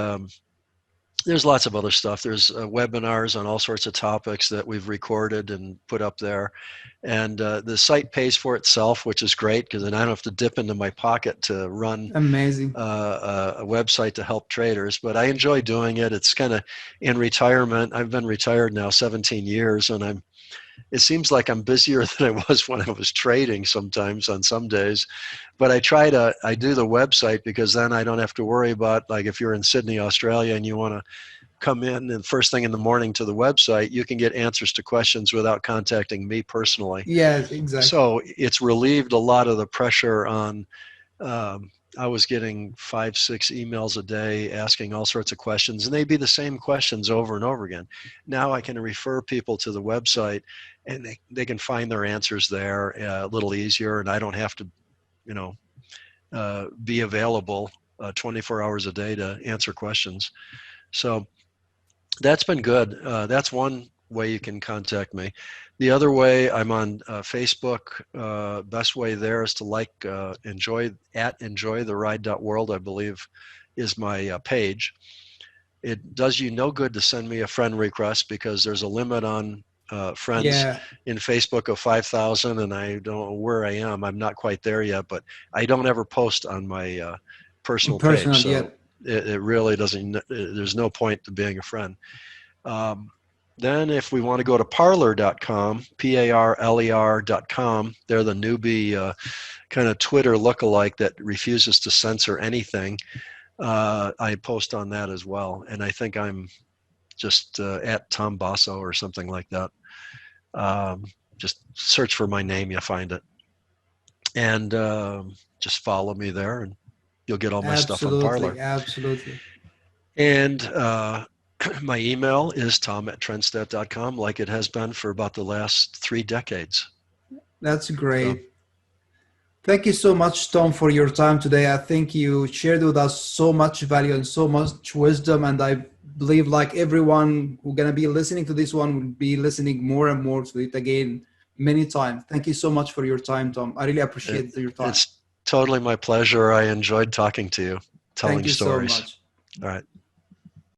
there's lots of other stuff. There's webinars on all sorts of topics that we've recorded and put up there. And the site pays for itself, which is great, because then I don't have to dip into my pocket to run Amazing. a website to help traders. But I enjoy doing it. It's kind of in retirement. I've been retired now 17 years, and it seems like I'm busier than I was when I was trading sometimes on some days. But I do the website because then I don't have to worry about, like, if you're in Sydney, Australia, and you want to come in and first thing in the morning to the website, you can get answers to questions without contacting me personally. Yes, exactly. So it's relieved a lot of the pressure on. I was getting 5, 6 emails a day asking all sorts of questions, and they'd be the same questions over and over again. Now I can refer people to the website, and they can find their answers there a little easier, and I don't have to, you know, be available 24 hours a day to answer questions. So that's been good. That's one way you can contact me. The other way, I'm on Facebook. Best way there is to enjoy the ride.world, I believe, is my page. It does you no good to send me a friend request, because there's a limit on friends Yeah, in Facebook of 5,000, and I don't know where I am. I'm not quite there yet, but I don't ever post on my personal page. personal So yet. it really doesn't, there's no point to being a friend. Um, Then if we want to go to parler.com, Parler.com, they're the newbie kind of Twitter lookalike that refuses to censor anything. I post on that as well. And I think I'm just at Tom Basso or something like that. Just search for my name, you'll find it. And just follow me there and you'll get all my stuff on Parler. Absolutely, absolutely. And my email is tom@trendstat.com, like it has been for about the last 3 decades. That's So great. Thank you so much, Tom, for your time today. I think you shared with us so much value and so much wisdom, and I believe like everyone who's gonna be listening to this one will be listening more and more to it again many times. Thank you so much for your time, Tom. I really it, appreciate your time. it's totally my pleasure. I enjoyed talking to you, Thank telling you so stories. much. All right.